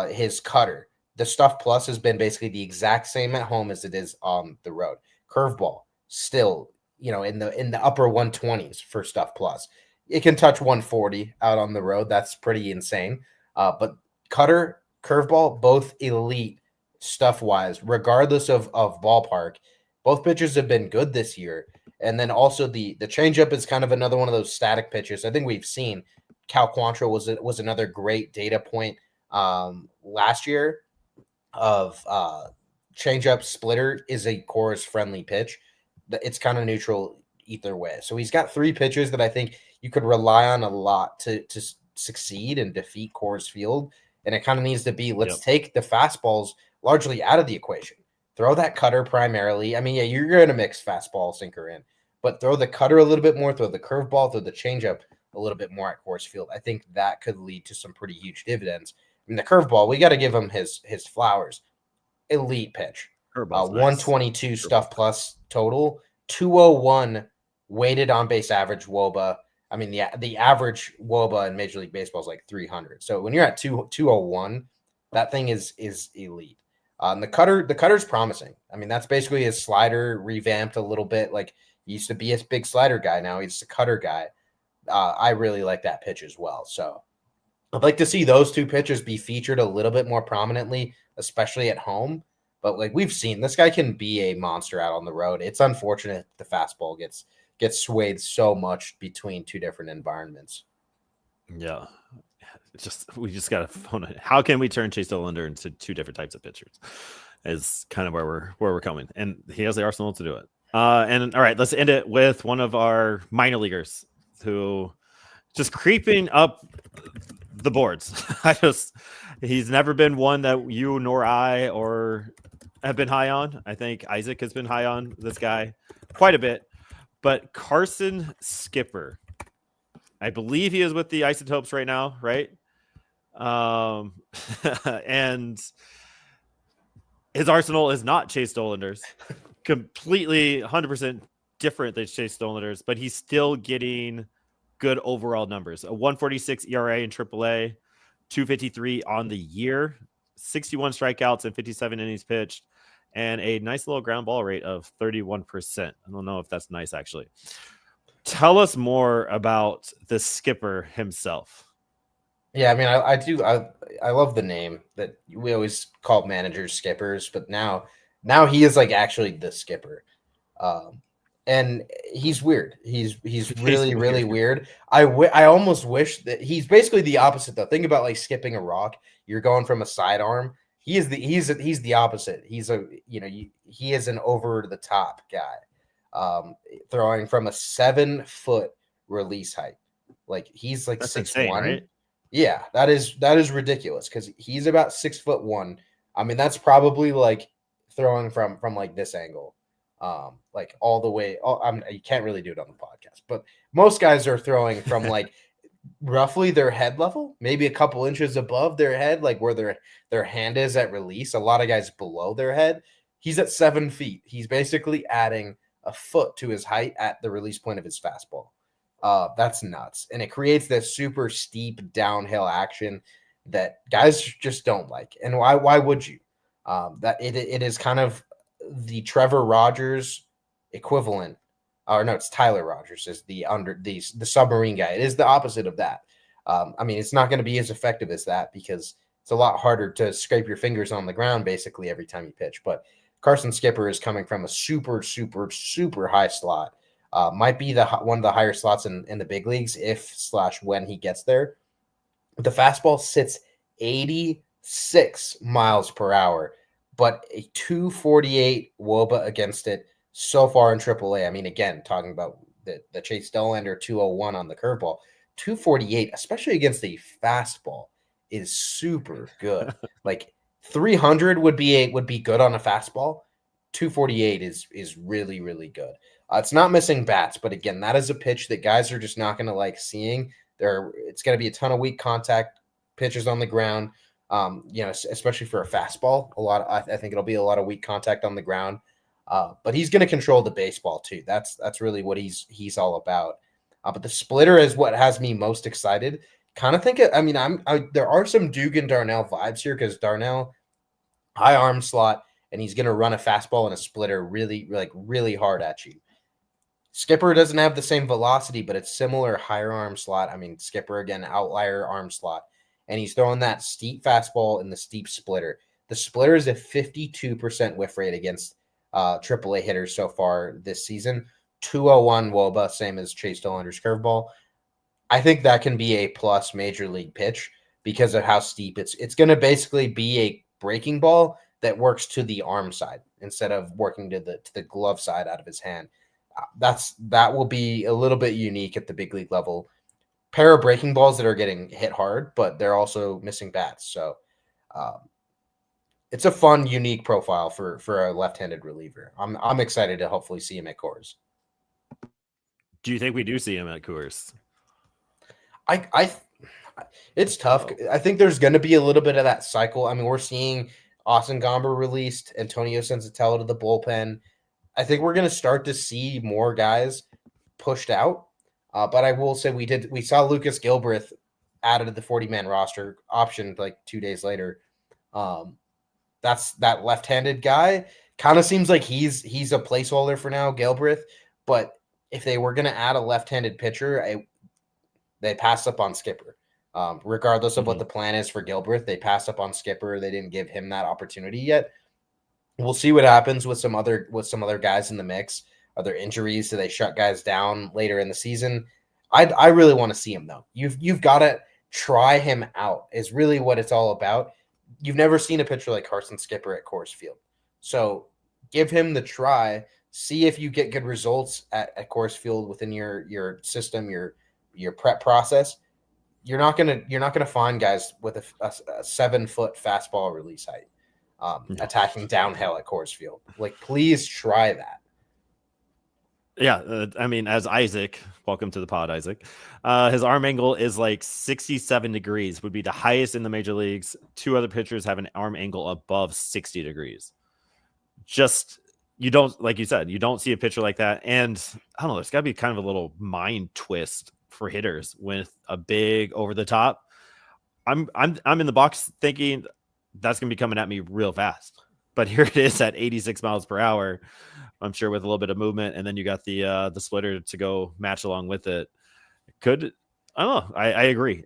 B: His cutter, the stuff plus, has been basically the exact same at home as it is on the road. Curveball still, in the upper 120s for stuff plus. It can touch 140 out on the road. That's pretty insane. But cutter, curveball, both elite stuff wise, regardless of ballpark. Both pitchers have been good this year. And then also the changeup is kind of another one of those static pitches. I think we've seen Cal Quantrill was another great data point last year of changeup splitter is a Coors friendly pitch. It's kind of neutral either way. So he's got 3 pitches that I think you could rely on a lot to succeed and defeat Coors Field. And it kind of needs to be, let's take the fastballs largely out of the equation. Throw that cutter primarily. I mean, yeah, you're going to mix fastball, sinker in, but throw the cutter a little bit more, throw the curveball, throw the changeup a little bit more at Coors Field. I think that could lead to some pretty huge dividends. I mean, the curveball, we got to give him his flowers. Elite pitch. 122 stuff plus total, 201 weighted on base average WOBA, I mean, the average WOBA in Major League Baseball is like 300. So when you're at 201, that thing is elite. And the cutter's promising. I mean, that's basically his slider revamped a little bit. Like he used to be a big slider guy. Now he's a cutter guy. I really like that pitch as well. So I'd like to see those two pitches be featured a little bit more prominently, especially at home. But like we've seen, this guy can be a monster out on the road. It's unfortunate the fastball gets swayed so much between two different environments.
A: Yeah. We just got to phone it. How can we turn Chase Dollander into two different types of pitchers? Is kind of where we're coming, and he has the arsenal to do it. And all right, let's end it with one of our minor leaguers who just creeping up the boards. He's never been one that you nor I or have been high on. I think Isaac has been high on this guy quite a bit, but Carson Skipper, I believe he is with the Isotopes right now, right? And his arsenal is not Chase Dollander's, completely 100% different than Chase Dollander's, but he's still getting good overall numbers. A 146 ERA in AAA, 253 on the year, 61 strikeouts and 57 innings pitched, and a nice little ground ball rate of 31%. I don't know if that's nice, actually. Tell us more about the Skipper himself.
B: Yeah, I mean, I do. I love the name that we always call managers skippers, but now he is like actually the skipper, and he's weird. He's really weird. I almost wish that he's basically the opposite though. Think about like skipping a rock. You're going from a sidearm. He's the opposite. He is an over the top guy, throwing from a 7-foot release height. Like he's like 6'1",
A: right?
B: Yeah, that is ridiculous because he's about 6'1". I mean, that's probably like throwing from like this angle, like all the way. You can't really do it on the podcast, but most guys are throwing from like roughly their head level, maybe a couple inches above their head, like where their hand is at release. A lot of guys below their head. He's at 7 feet. He's basically adding a foot to his height at the release point of his fastball. That's nuts. And it creates this super steep downhill action that guys just don't like. And why would you? That it is kind of the Trevor Rogers equivalent. Or no, it's Tyler Rogers is the submarine guy. It is the opposite of that. I mean, it's not going to be as effective as that because it's a lot harder to scrape your fingers on the ground basically every time you pitch. But Carson Skipper is coming from a super, super, super high slot. Might be one of the higher slots in the big leagues when he gets there. The fastball sits 86 miles per hour, but a 248 WOBA against it so far in AAA. I mean, again, talking about the Chase Dollander 201 on the curveball, 248, especially against the fastball, is super good. Like 300 would be good on a fastball. 248 is really, really good. It's not missing bats, but again, that is a pitch that guys are just not going to like seeing. It's going to be a ton of weak contact pitches on the ground. Especially for a fastball, I think it'll be a lot of weak contact on the ground. But he's going to control the baseball too. That's really what he's all about. But the splitter is what has me most excited. Kind of think it. I mean, there are some Dugan Darnell vibes here because Darnell high arm slot, and he's going to run a fastball and a splitter really hard at you. Skipper doesn't have the same velocity, but it's similar higher arm slot. I mean, Skipper, again, outlier arm slot. And he's throwing that steep fastball in the steep splitter. The splitter is a 52% whiff rate against AAA hitters so far this season. 201 WOBA, same as Chase Dollander's curveball. I think that can be a plus major league pitch because of how steep it's going to basically be a breaking ball that works to the arm side instead of working to the glove side out of his hand. That will be a little bit unique at the big league level. Pair of breaking balls that are getting hit hard, but they're also missing bats. So it's a fun, unique profile for a left-handed reliever. I'm excited to hopefully see him at Coors.
A: Do you think we do see him at Coors?
B: It's tough. I think there's going to be a little bit of that cycle. I mean, we're seeing Austin Gomber released, Antonio Sensatella to the bullpen. I think we're going to start to see more guys pushed out. But I will say we saw Lucas Gilbreth added to the 40-man roster, optioned like 2 days later. That's that left-handed guy. Kind of seems like he's a placeholder for now, Gilbreth. But if they were going to add a left-handed pitcher, they passed up on Skipper. Regardless of what the plan is for Gilbreth, they passed up on Skipper. They didn't give him that opportunity yet. We'll see what happens with some other guys in the mix. Are there injuries? Do they shut guys down later in the season? I really want to see him though. You've got to try him out. Is really what it's all about. You've never seen a pitcher like Carson Skipper at Coors Field, so give him the try. See if you get good results at Coors Field within your system, your prep process. You're not gonna find guys with a 7-foot fastball release height attacking downhill at Coors Field. Like, please try that.
A: Yeah, I mean, as Isaac, welcome to the pod, Isaac. His arm angle is like 67 degrees, would be the highest in the major leagues. 2 other pitchers have an arm angle above 60 degrees. Just, you don't, like you said, you don't see a pitcher like that. And I don't know, there's got to be kind of a little mind twist for hitters with a big over the top. I'm in the box thinking that's going to be coming at me real fast. But here it is at 86 miles per hour. I'm sure with a little bit of movement, and then you got the splitter to go match along with it. I don't know. I agree.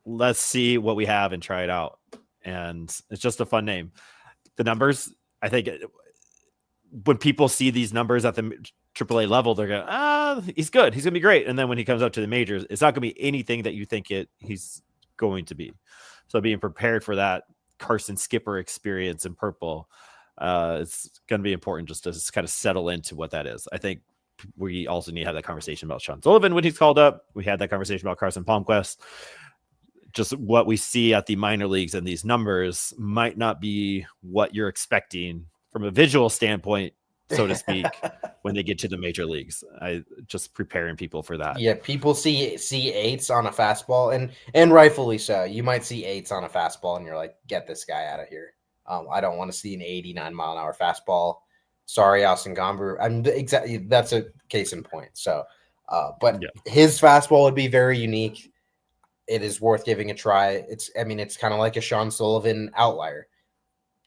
A: Let's see what we have and try it out. And it's just a fun name. The numbers, I think, when people see these numbers at the AAA level, they're going, he's good. He's going to be great. And then when he comes up to the majors, it's not going to be anything that you think he's going to be. So being prepared for that Carson Skipper experience in purple, it's going to be important just to kind of settle into what that is. I think we also need to have that conversation about Sean Sullivan when he's called up. We had that conversation about Carson Palmquist. Just what we see at the minor leagues and these numbers might not be what you're expecting from a visual standpoint, so to speak, when they get to the major leagues. I just preparing people for that.
B: Yeah, people see 8s on a fastball, and rightfully so. You might see 8s on a fastball, and you're like, get this guy out of here. I don't want to see an 89 mile an hour fastball. Sorry, Austin Gomber. Exactly. That's a case in point. So, but his fastball would be very unique. It is worth giving a try. It's kind of like a Sean Sullivan outlier.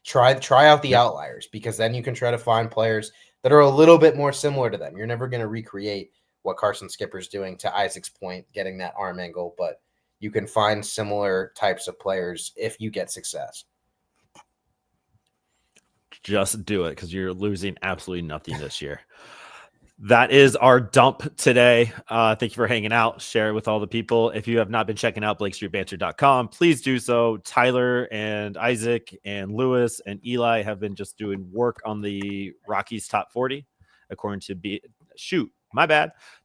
B: Try out the outliers, because then you can try to find players that are a little bit more similar to them. You're never going to recreate what Carson Skipper's doing, to Isaac's point, getting that arm angle, but you can find similar types of players if you get success.
A: Just do it, because you're losing absolutely nothing this year. That is our dump today. Thank you for hanging out. Share it with all the people. If you have not been checking out BlakeStreetBanter.com, please do so. Tyler and Isaac and Lewis and Eli have been just doing work on the Rockies top 40, according to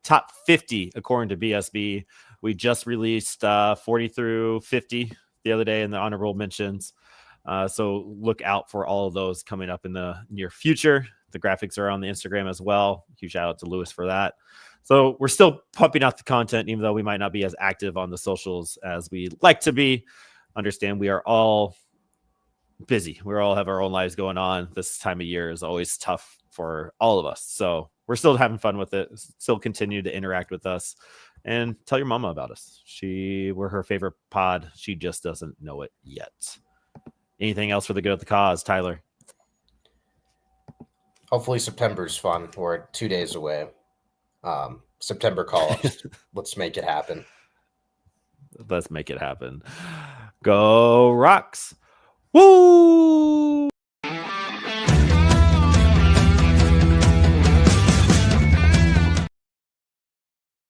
A: top 50 according to BSB. We just released 40 through 50 the other day in the honorable mentions. So look out for all of those coming up in the near future. The graphics are on the Instagram as well. Huge shout out to Lewis for that. So we're still pumping out the content, even though we might not be as active on the socials as we like to be. Understand we are all busy. We all have our own lives going on. This time of year is always tough for all of us. So we're still having fun with it. Still continue to interact with us, and tell your mama about us. We're her favorite pod. She just doesn't know it yet. Anything else for the good of the cause, Tyler?
B: Hopefully September's fun. We're 2 days away. September call-ups. Let's make it happen.
A: Let's make it happen. Go Rocks. Woo!